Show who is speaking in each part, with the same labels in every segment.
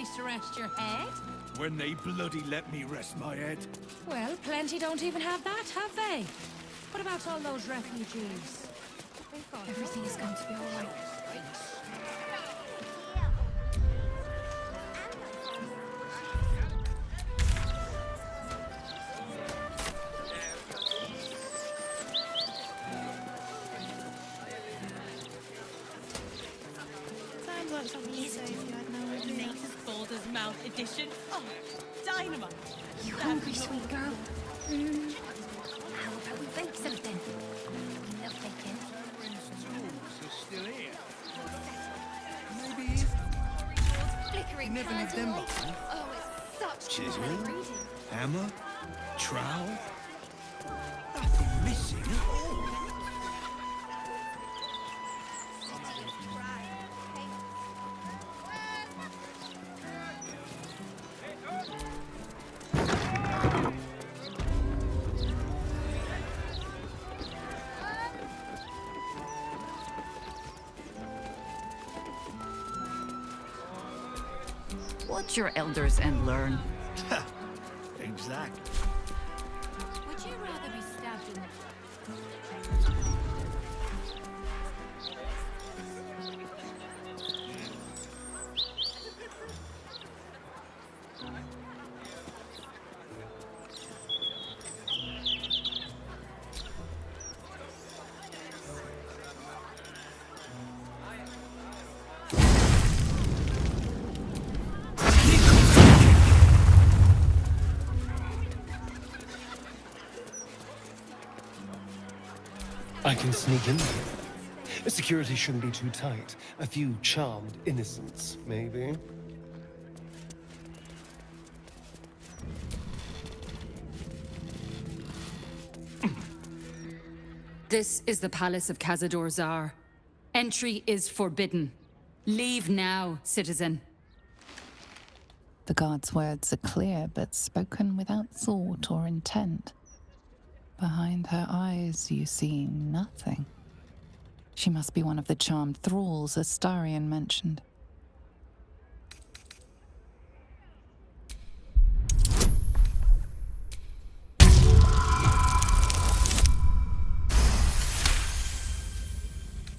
Speaker 1: place to rest your head?
Speaker 2: When they bloody let me rest my head.
Speaker 1: Well, plenty don't even have that, have they? What about all those refugees?
Speaker 3: Everything is going to be all right.
Speaker 4: Sounds like something you say if you had no idea.
Speaker 5: Baldur's Mount edition. Oh, dynamite.
Speaker 3: You hungry, sweet girl? How about we bake something? We love baking.
Speaker 2: Aaron's tools are still here. Maybe he's
Speaker 3: Flickering
Speaker 2: never lived them behind.
Speaker 3: Oh, it's such
Speaker 2: Chisel?
Speaker 3: great reading.
Speaker 2: Hammer, trowel. Nothing missing at all.
Speaker 6: Watch your elders and learn.
Speaker 2: Exactly.
Speaker 3: Would you rather be stabbed in the...
Speaker 7: I can sneak in here. The security shouldn't be too tight. A few charmed innocents, maybe.
Speaker 6: This is the palace of Cazador Zar. Entry is forbidden. Leave now, citizen.
Speaker 8: The guard's words are clear, but spoken without thought or intent. Behind her eyes, you see nothing. She must be one of the charmed thralls Astarion mentioned.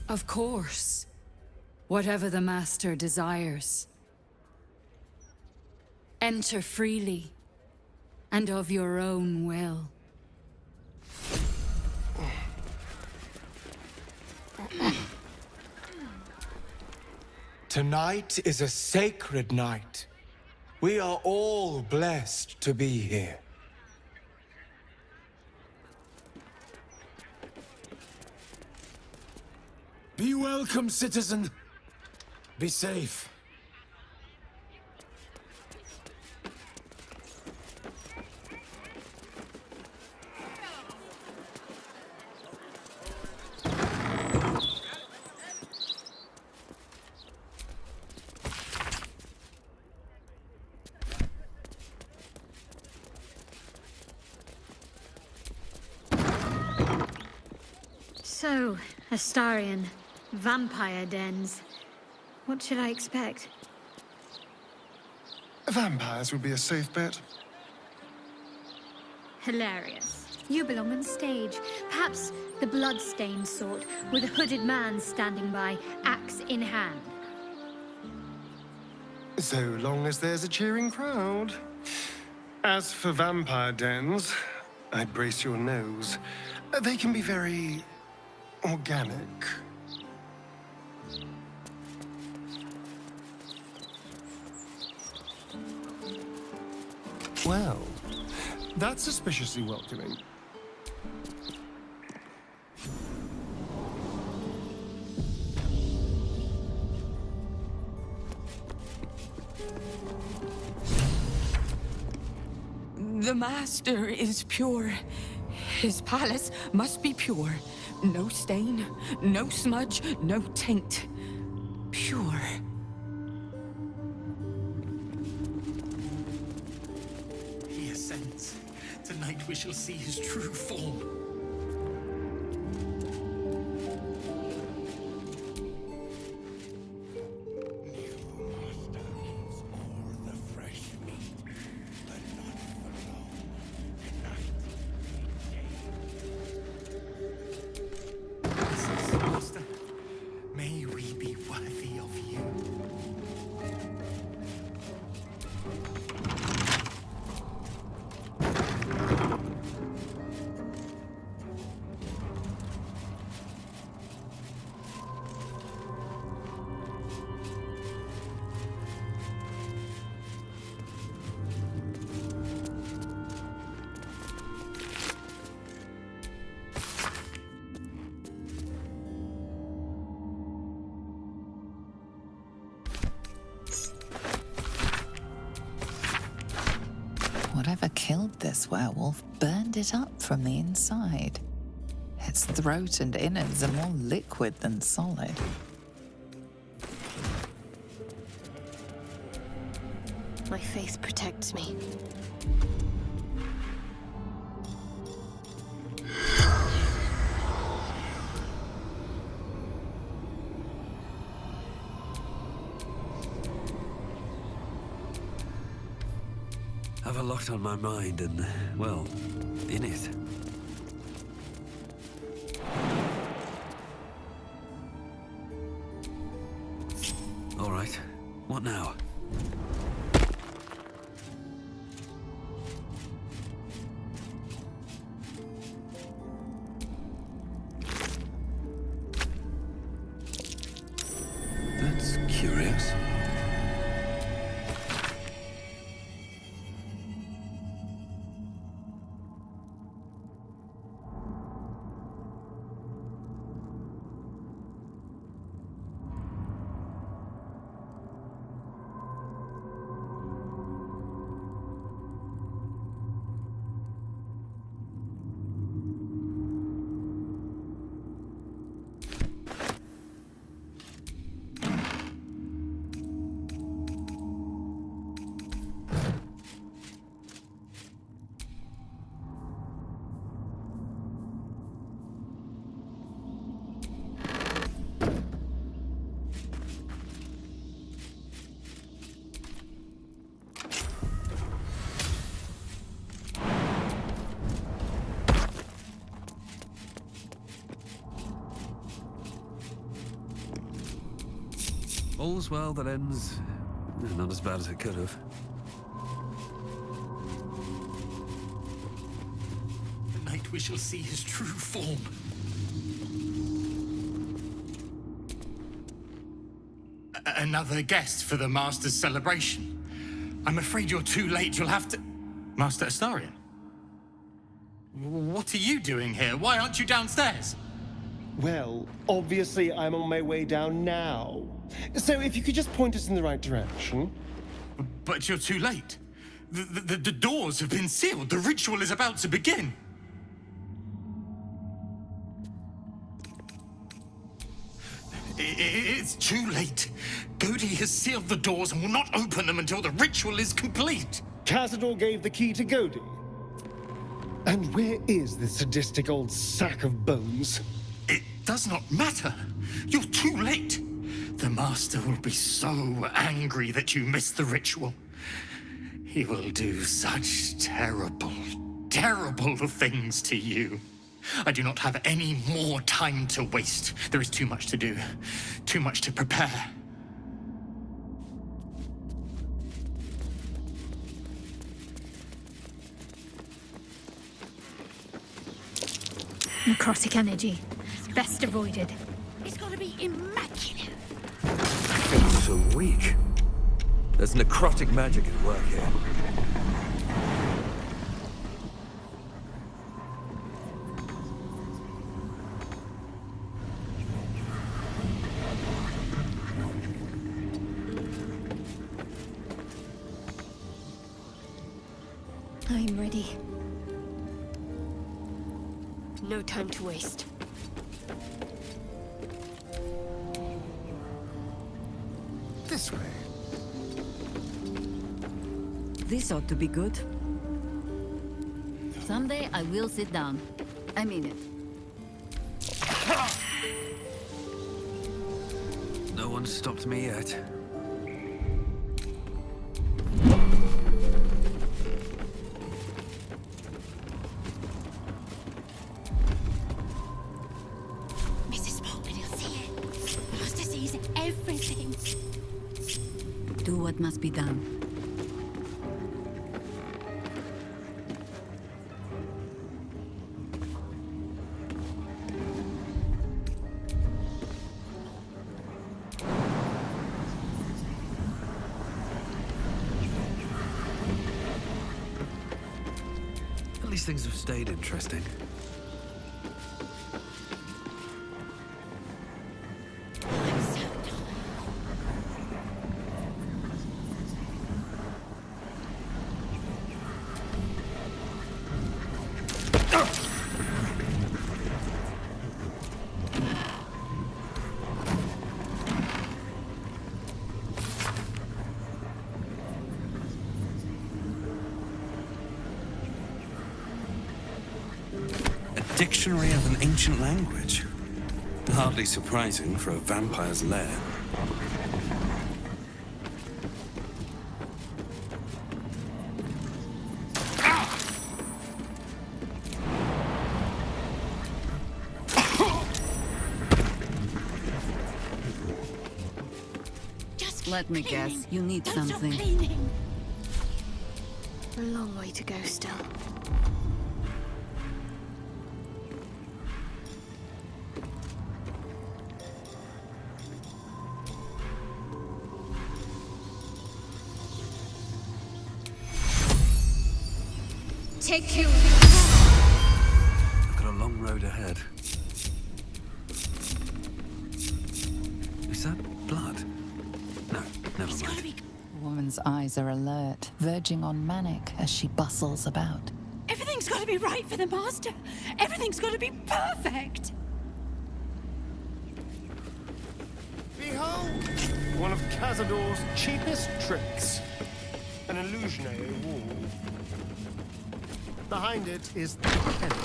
Speaker 6: Of course. Whatever the master desires. Enter freely, and of your own will.
Speaker 9: Tonight is a sacred night. We are all blessed to be here.
Speaker 2: Be welcome, citizen. Be safe.
Speaker 4: So, Astarion, vampire dens. What should I expect?
Speaker 10: Vampires would be a safe bet.
Speaker 4: Hilarious. You belong on stage. Perhaps the blood-stained sort, with a hooded man standing by, axe in hand.
Speaker 10: So long as there's a cheering crowd. As for vampire dens, I'd brace your nose. They can be very organic.
Speaker 7: Well, that's suspiciously welcoming.
Speaker 5: The master is pure. His palace must be pure. No stain, no smudge, no taint. Pure.
Speaker 11: He ascends. Tonight we shall see his true form. New master is
Speaker 8: Whatever killed this werewolf burned it up from the inside. Its throat and innards are more liquid than solid.
Speaker 3: My faith protects me.
Speaker 12: Have a lot on my mind and, well, in it. All right, what now? That's curious. All's well that ends not as bad as it could have.
Speaker 11: Tonight we shall see his true form. Another guest for the Master's celebration. I'm afraid you're too late. You'll have to... Master Astarion? What are you doing here? Why aren't you downstairs?
Speaker 7: Well, obviously I'm on my way down now. So if you could just point us in the right direction.
Speaker 11: But you're too late. The doors have been sealed. The ritual is about to begin. It's too late. Godi has sealed the doors and will not open them until the ritual is complete.
Speaker 7: Cazador gave the key to Godi. And where is this sadistic old sack of bones?
Speaker 11: It does not matter. You're too late. The Master will be so angry that you missed the ritual. He will do such terrible, terrible things to you. I do not have any more time to waste. There is too much to do, too much to prepare.
Speaker 4: Necrotic energy. Best avoided.
Speaker 3: It's gotta be immaculate.
Speaker 12: Feels so weak. There's necrotic magic at work here.
Speaker 3: I'm ready. No time to waste.
Speaker 10: This way.
Speaker 13: This ought to be good. Someday I will sit down. I mean it.
Speaker 12: No one's stopped me yet.
Speaker 3: Mrs. Bolton, you'll see it. Master sees everything.
Speaker 13: Do what must be done.
Speaker 12: At least things have stayed interesting.
Speaker 3: I'm so tired.
Speaker 14: dictionary of an ancient language. Hardly surprising for a vampire's lair.
Speaker 13: Let me guess, you need something.
Speaker 4: A long way to go still.
Speaker 3: Take you.
Speaker 12: I've got a long road ahead. Is that blood? No, never mind.
Speaker 8: The woman's eyes are alert, verging on manic as she bustles about.
Speaker 1: Everything's got to be right for the Master. Everything's got to be perfect.
Speaker 10: Behold! One of Cazador's cheapest tricks. An illusionary wall. Behind it is the kennel.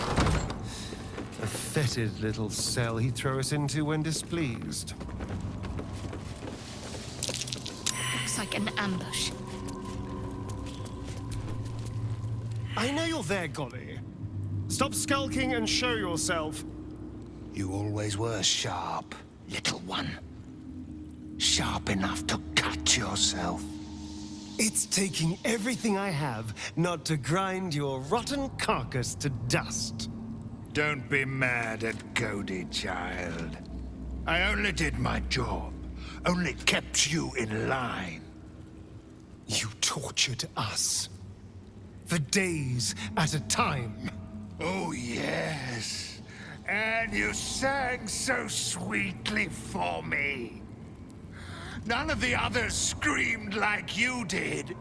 Speaker 10: A fetid little cell he'd throw us into when displeased.
Speaker 4: Looks like an ambush.
Speaker 10: I know you're there, Golly. Stop skulking and show yourself.
Speaker 2: You always were sharp, little one. Sharp enough to cut yourself.
Speaker 10: It's taking everything I have not to grind your rotten carcass to dust.
Speaker 2: Don't be mad at Cody, child. I only did my job. Only kept you in line.
Speaker 10: You tortured us. For days at a time.
Speaker 2: Oh, yes. And you sang so sweetly for me. None of the others screamed like you did.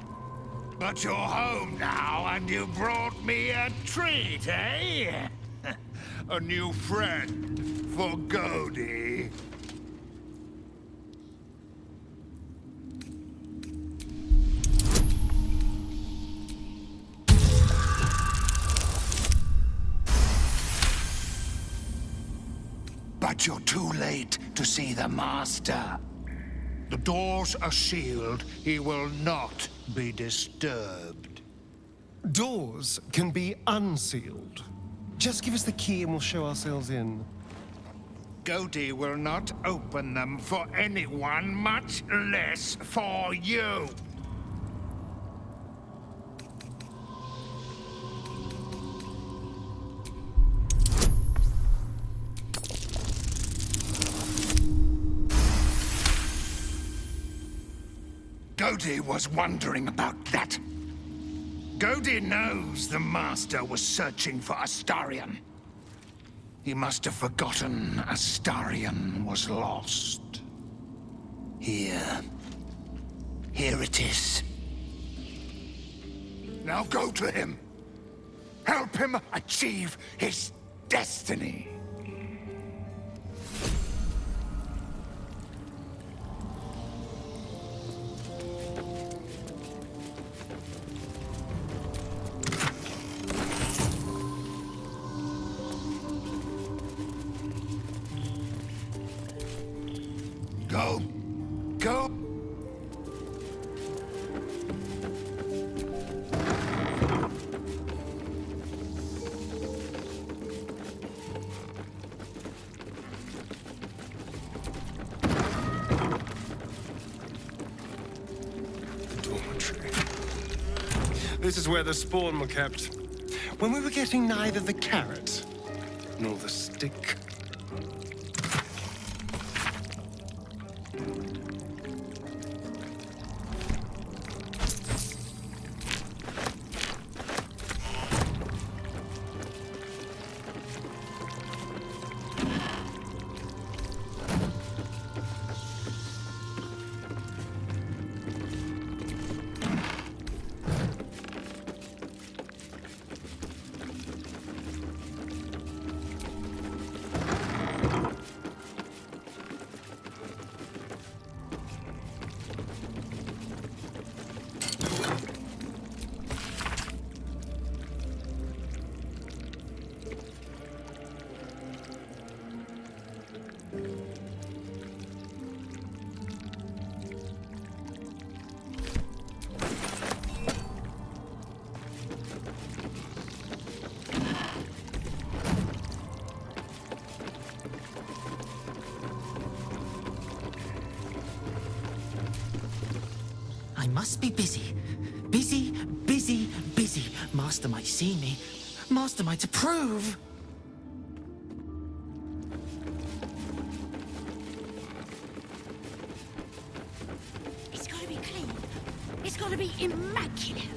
Speaker 2: But you're home now, and you brought me a treat, eh? A new friend for Cody. But you're too late to see the Master. The doors are sealed. He will not be disturbed.
Speaker 10: Doors can be unsealed. Just give us the key and we'll show ourselves in.
Speaker 2: Cody will not open them for anyone, much less for you. Cody was wondering about that. Cody knows the Master was searching for Astarion. He must have forgotten Astarion was lost. Here it is. Now go to him. Help him achieve his destiny. Go. Go.
Speaker 10: Dormitory. This is where the spawn were kept. When we were getting neither the carrot nor the stick.
Speaker 15: must be busy. Busy, busy, busy. Master might see me. Master might approve.
Speaker 3: It's gotta be clean. It's gotta be immaculate.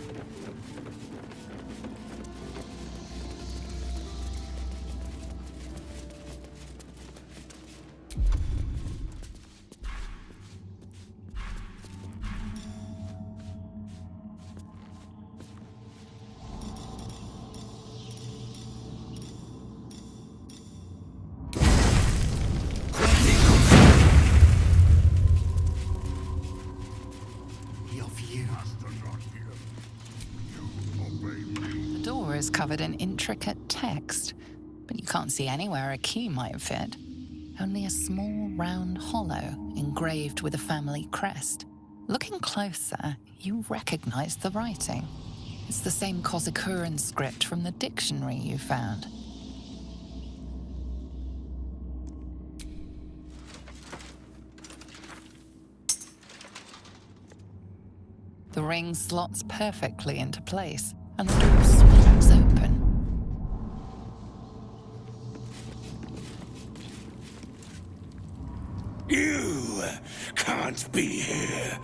Speaker 8: The door is covered in intricate text, but you can't see anywhere a key might fit. Only a small round hollow engraved with a family crest. Looking closer, you recognize the writing. It's the same Kozakuran script from the dictionary you found. The ring slots perfectly into place, and the door swings open.
Speaker 2: You can't be here.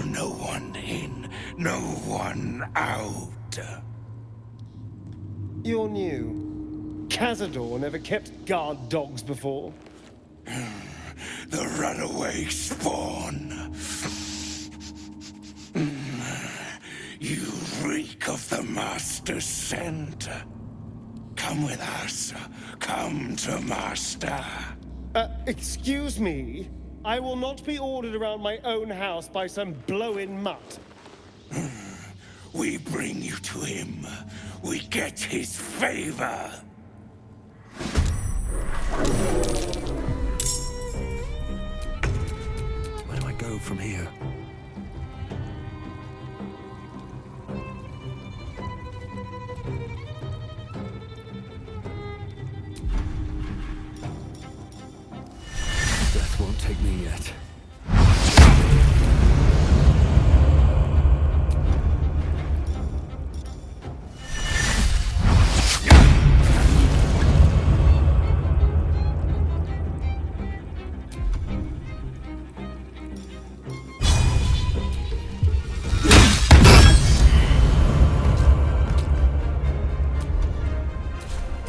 Speaker 2: No one in, no one out.
Speaker 7: You're new. Cazador never kept guard dogs before.
Speaker 2: The runaway spawn. You reek of the Master's scent. Come with us. Come to Master.
Speaker 7: Excuse me? I will not be ordered around my own house by some blow-in mutt.
Speaker 2: We bring you to him. We get his favor.
Speaker 12: Where do I go from here? Death won't take me yet.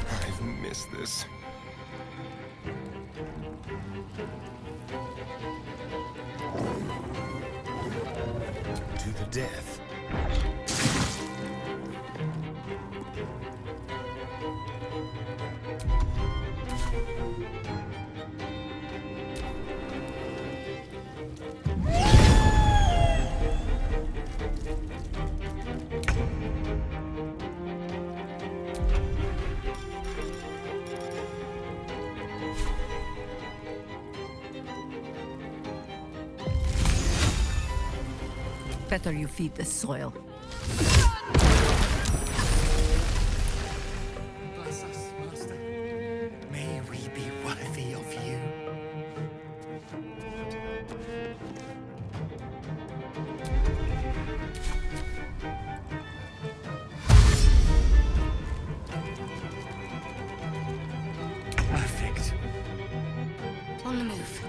Speaker 7: I've missed this.
Speaker 2: To the death.
Speaker 13: Better you feed the soil.
Speaker 15: Bless us, Master. May we be worthy of you.
Speaker 2: Perfect.
Speaker 3: On the move.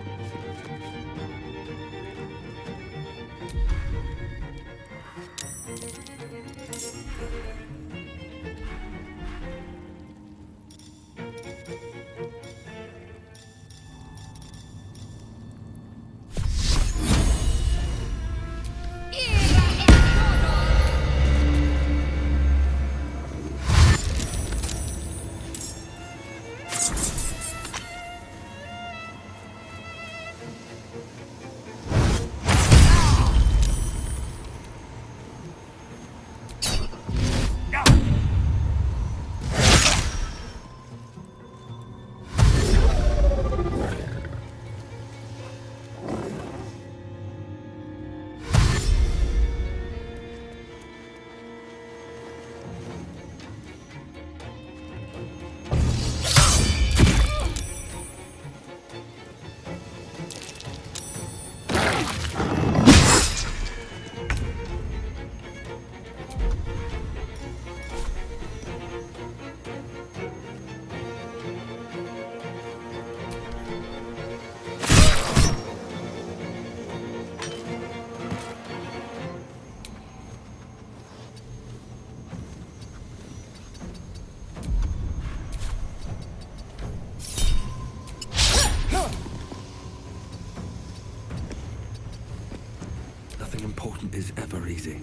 Speaker 12: easy.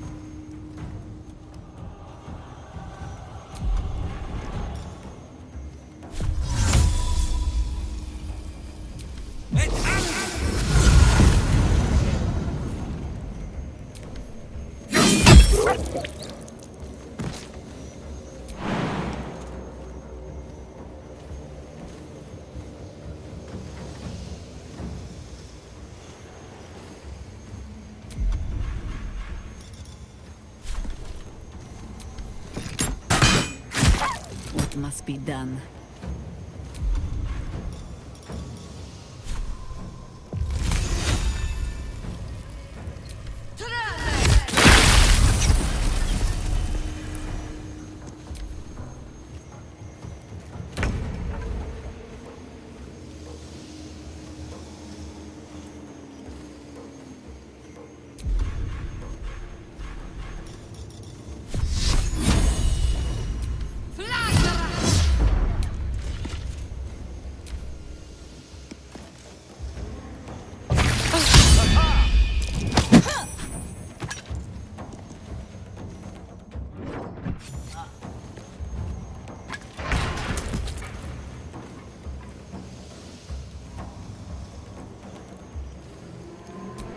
Speaker 13: What must be done?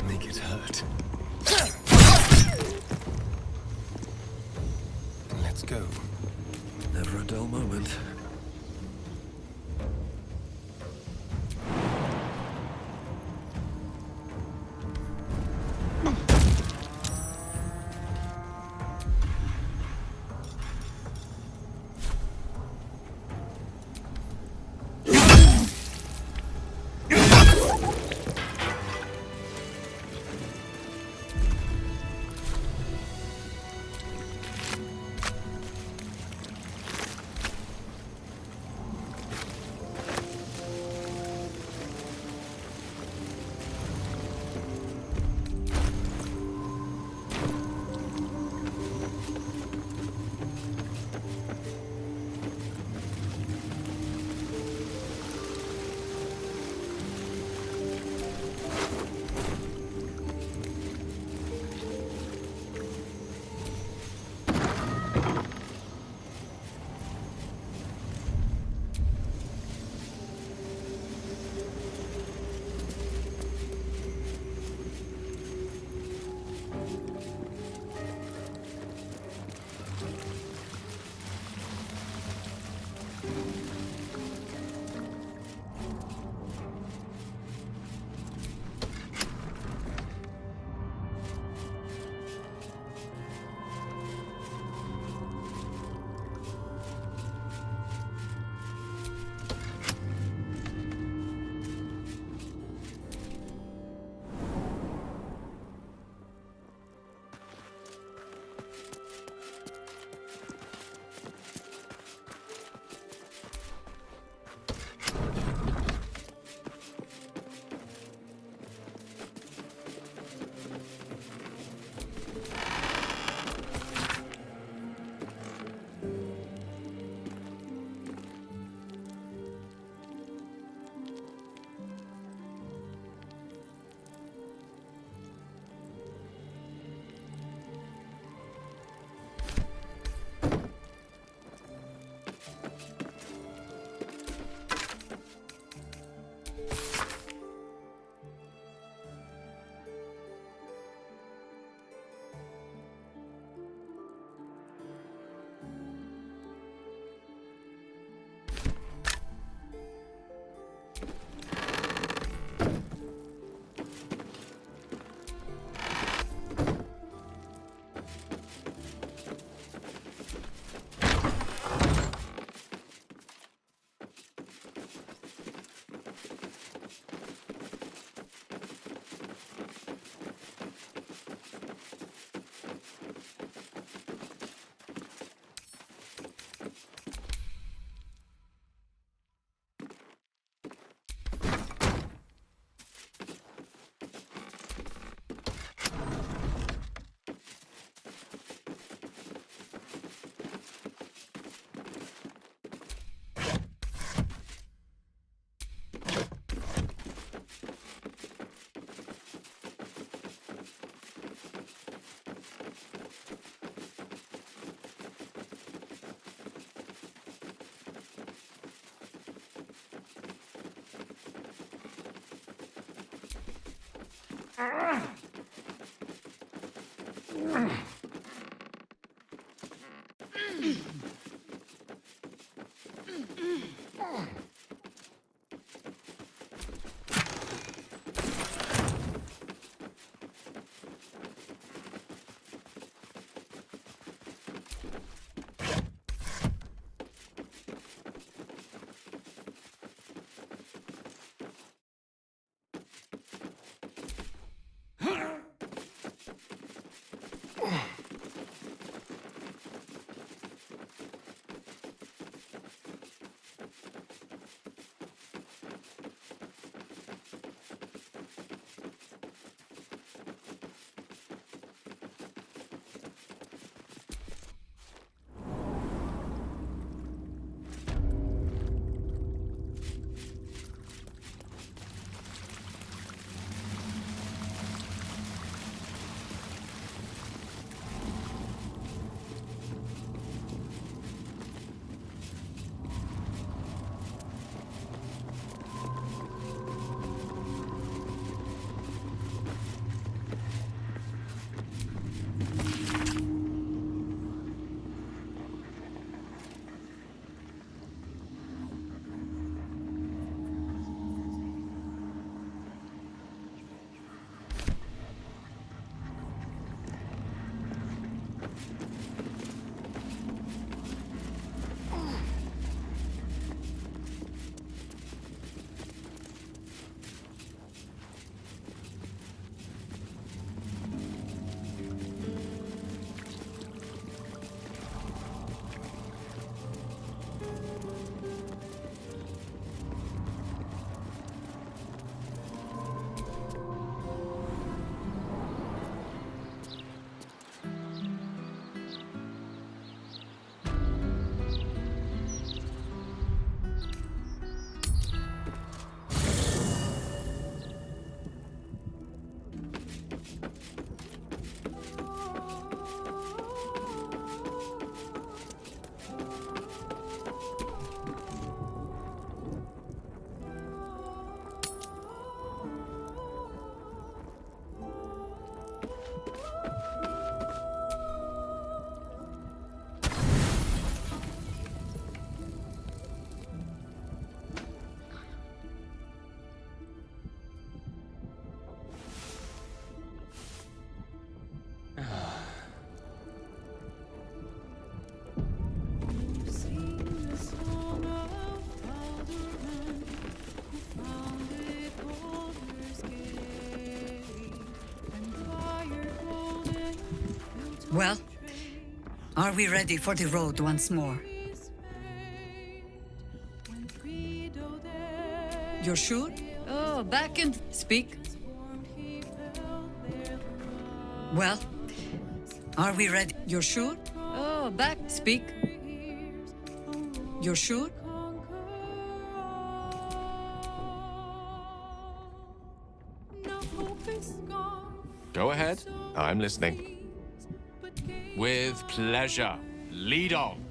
Speaker 7: Make it hurt. Let's go.
Speaker 12: Never a dull moment.
Speaker 13: Well, are we ready for the road once more? You're sure? Oh, back and speak. Well, are we ready? You're sure? Oh, back, speak. You're sure?
Speaker 16: Go ahead. I'm listening. With pleasure. Lead on.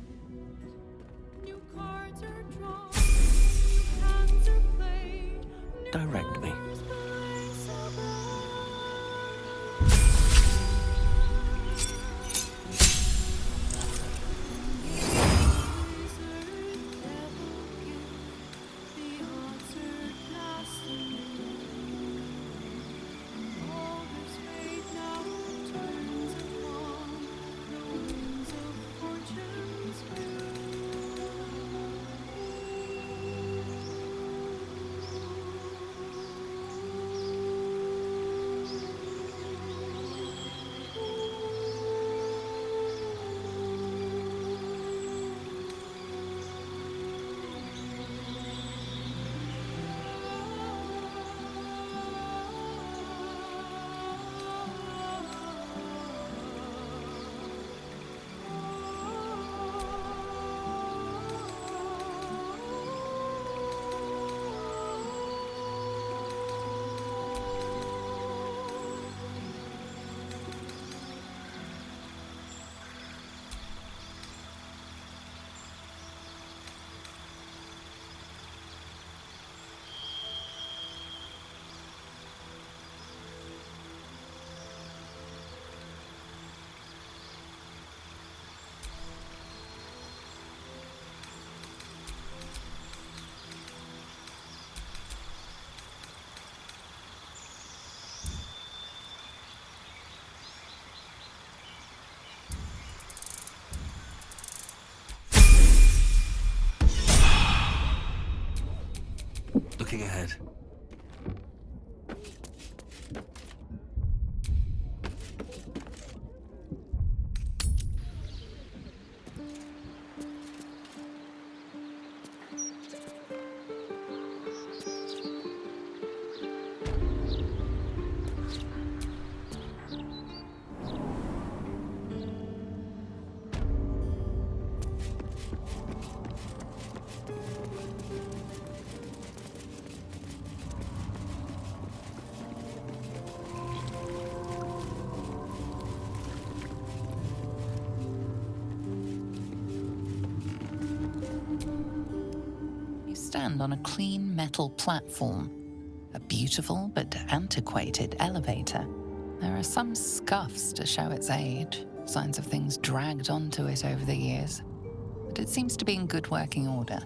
Speaker 14: Direct me. Looking ahead.
Speaker 8: You stand on a clean metal platform, a beautiful but antiquated elevator. There are some scuffs to show its age, signs of things dragged onto it over the years, but it seems to be in good working order.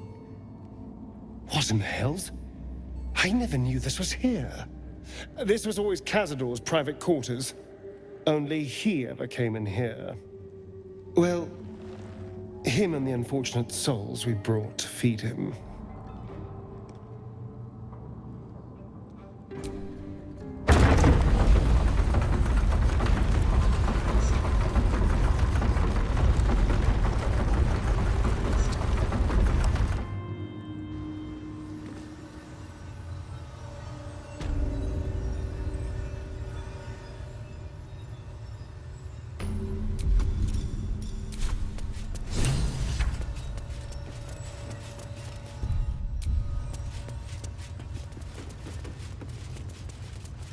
Speaker 7: What in the hells? I never knew this was here. This was always Cazador's private quarters. Only he ever came in here. Well, him and the unfortunate souls we brought to feed him.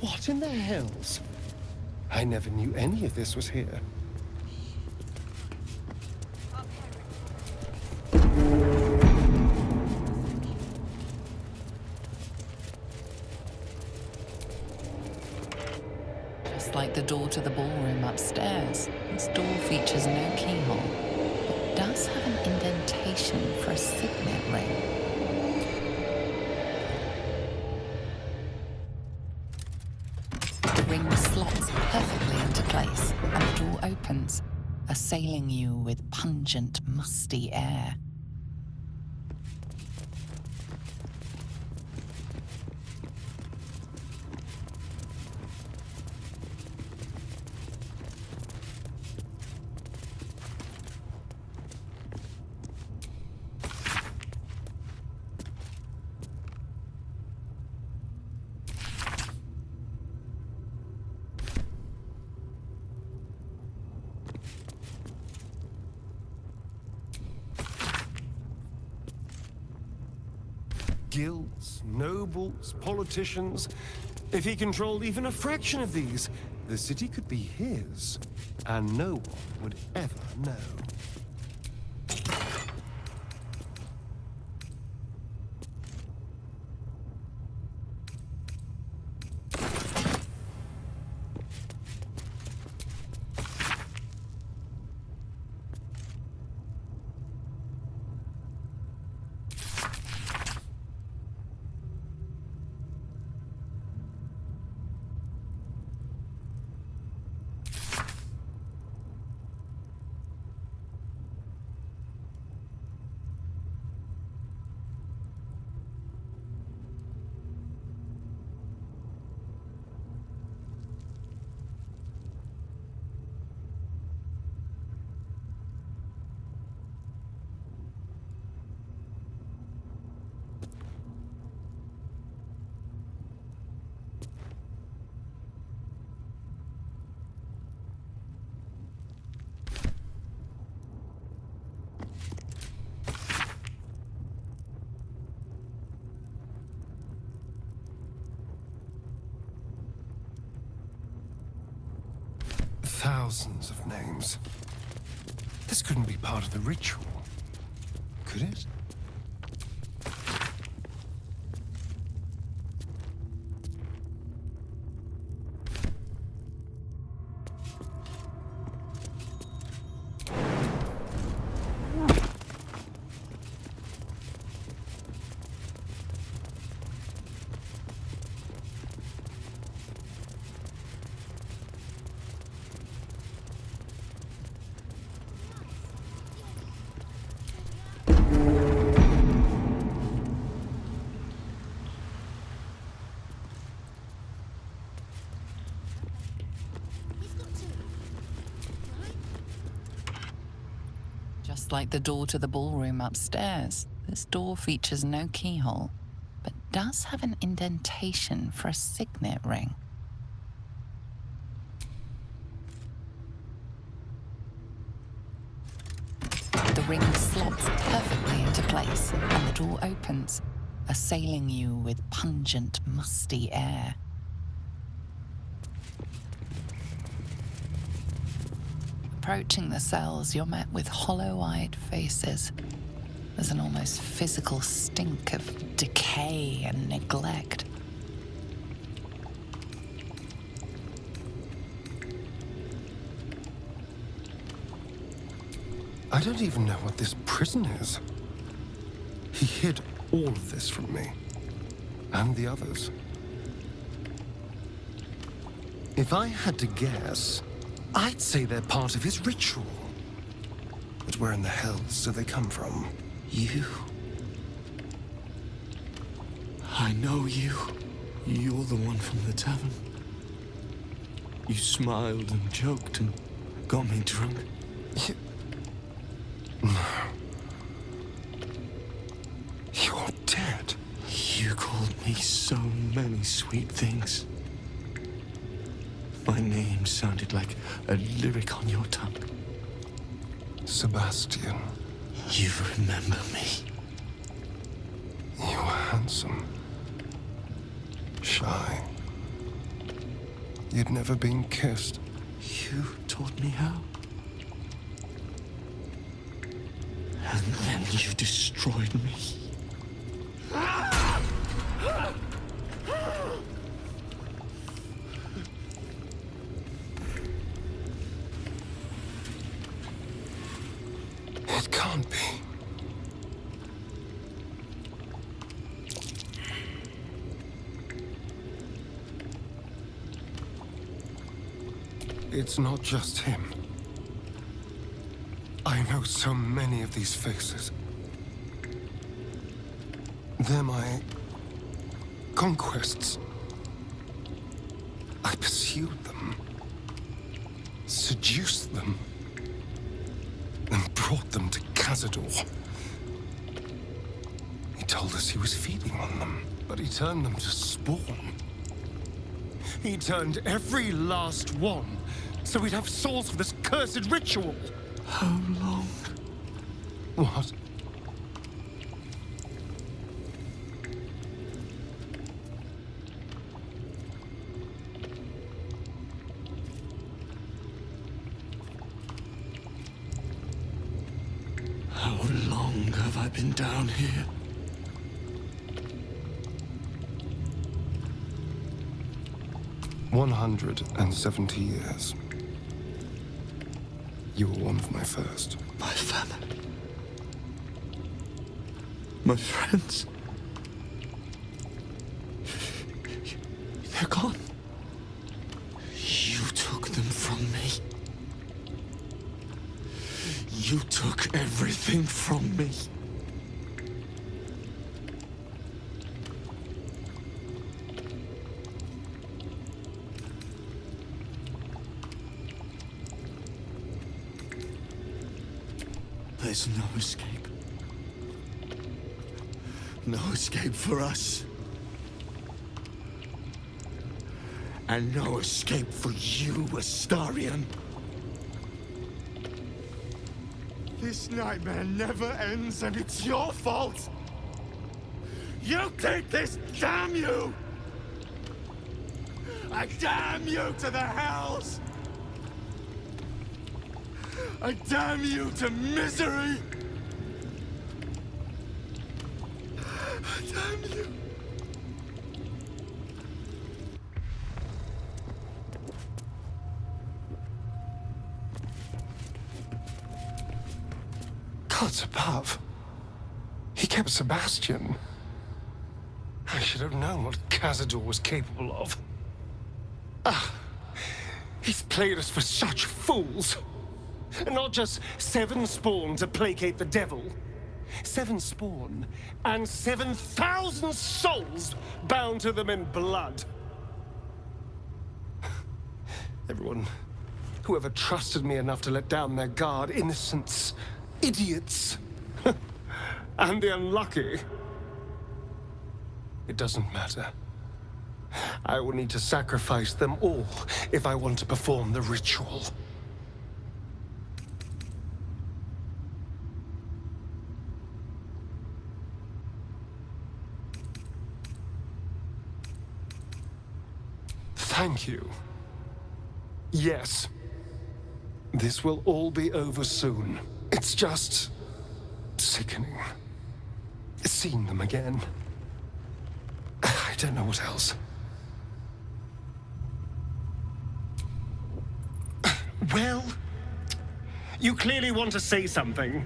Speaker 7: What in the hells? I never knew any of this was here.
Speaker 8: Just like the door to the ballroom upstairs, this door features no keyhole, but does have an indentation for a signet ring. The ring slots perfectly into place, and the door opens, assailing you with pungent, musty air.
Speaker 7: Guilds, nobles, politicians. If he controlled even a fraction of these, the city could be his, and no one would ever know. Thousands of names. This couldn't be part of the ritual, could it?
Speaker 8: Just like the door to the ballroom upstairs, this door features no keyhole, but does have an indentation for a signet ring. The ring slots perfectly into place, and the door opens, assailing you with pungent, musty air. Approaching the cells, you're met with hollow-eyed faces. There's an almost physical stink of decay and neglect.
Speaker 10: I don't even know what this prison is. He hid all of this from me. And the others. If I had to guess, I'd say they're part of his ritual. But where in the hells do they come from?
Speaker 11: You. I know you. You're the one from the tavern. You smiled and joked and got me drunk.
Speaker 10: You're dead.
Speaker 11: You called me so many sweet things. My name sounded like a lyric on your tongue.
Speaker 10: Sebastian.
Speaker 11: You remember me.
Speaker 10: You were handsome. Shy. You'd never been kissed.
Speaker 11: You taught me how. And then you destroyed me.
Speaker 10: It can't be. It's not just him. I know so many of these faces. They're my conquests. I pursued them, seduced them, and brought them to Cazador. He told us he was feeding on them, but he turned them to spawn. He turned every last one, so we'd have souls for this cursed ritual.
Speaker 11: How long?
Speaker 10: What?
Speaker 11: How long have I been down here?
Speaker 10: "170 years. You were one of my first.
Speaker 11: My family. My friends. They're gone. You took them from me. You took everything from me. There's no escape. No escape for us. And no escape for you, Astarion. This nightmare never ends, and it's your fault! You did this, damn you! I damn you to the hells! I damn you to misery! I damn you!
Speaker 10: Gods above. He kept Sebastian. I should have known what Cazador was capable of. Ah, he's played us for such fools. And not just 7 spawn to placate the devil. 7 spawn and 7,000 souls bound to them in blood. Everyone who ever trusted me enough to let down their guard, innocents,
Speaker 7: idiots. And the unlucky. It doesn't matter. I will need to sacrifice them all if I want to perform the ritual. Thank you. Yes. This will all be over soon. It's just sickening. Seeing them again. I don't know what else. Well, you clearly want to say something.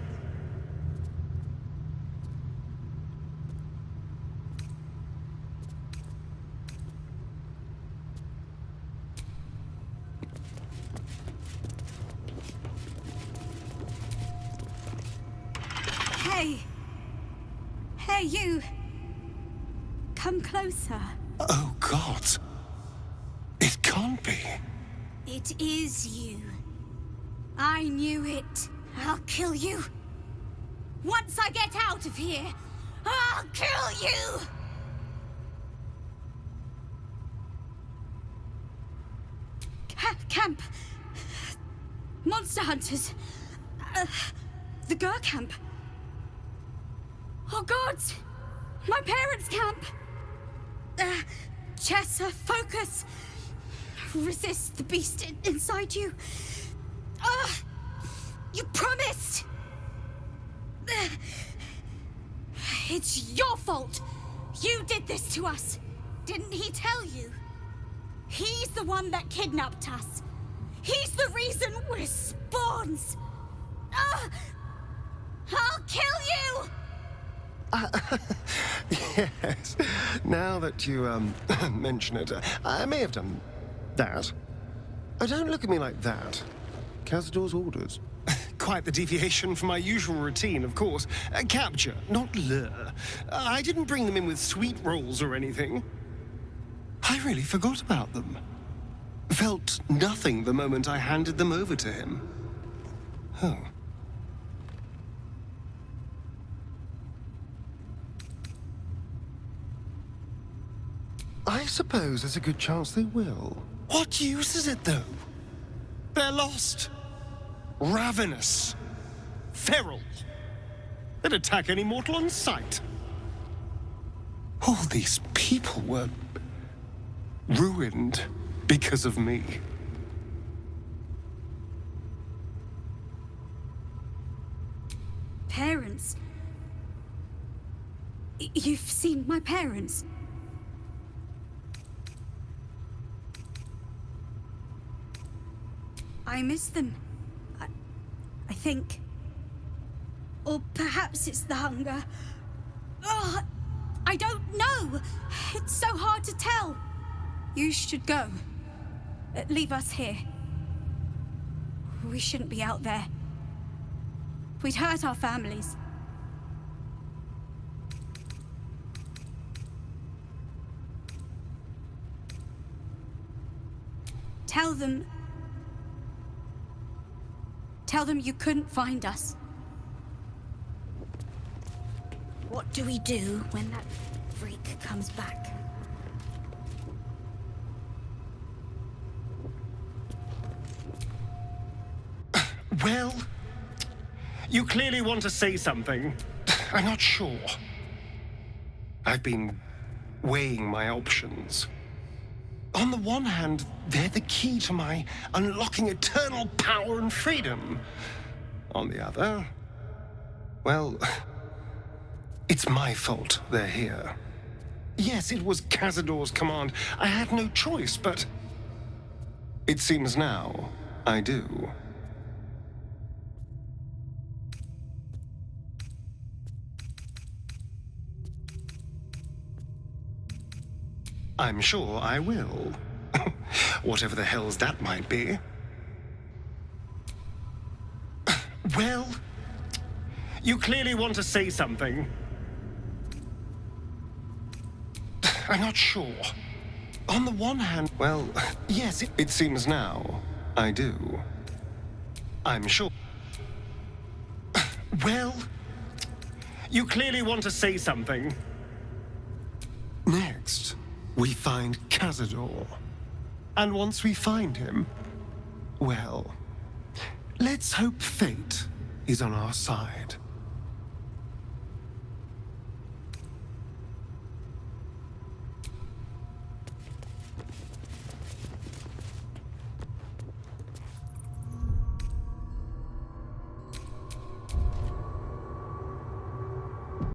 Speaker 3: Hey! Hey, you! Come closer.
Speaker 7: Oh, God. It can't be.
Speaker 3: It is you. I knew it. I'll kill you. Once I get out of here, I'll kill you! Camp. Monster hunters. The Gur camp. Oh, God! My parents' camp! Chessa, focus! Resist the beast inside you. You promised! It's your fault! You did this to us! Didn't he tell you? He's the one that kidnapped us. He's the reason we're spawns! I'll kill you!
Speaker 7: Yes. Now that you, mention it, I may have done that. Don't look at me like that. Cazador's orders. Quite the deviation from my usual routine, of course. Capture, not lure. I didn't bring them in with sweet rolls or anything. I really forgot about them. Felt nothing the moment I handed them over to him. Oh. I suppose there's a good chance they will. What use is it, though? They're lost. Ravenous. Feral. They'd attack any mortal on sight. All these people were ruined because of me.
Speaker 3: Parents? You've seen my parents? I miss them. I think. Or perhaps it's the hunger. Oh, I don't know. It's so hard to tell. You should go. Leave us here. We shouldn't be out there. We'd hurt our families. Tell them you couldn't find us. What do we do when that freak comes back?
Speaker 7: Well, you clearly want to say something. I'm not sure. I've been weighing my options. On the one hand, they're the key to my unlocking eternal power and freedom. On the other, well, it's my fault they're here. Yes, it was Cazador's command. I had no choice, but it seems now I do. I'm sure I will. Whatever the hell's that might be. Well, you clearly want to say something. I'm not sure. On the one hand, well, yes, it seems now I do. I'm sure. Well, you clearly want to say something.
Speaker 10: Next, we find Cazador.
Speaker 7: And once we find him,
Speaker 10: well, let's hope fate is on our side.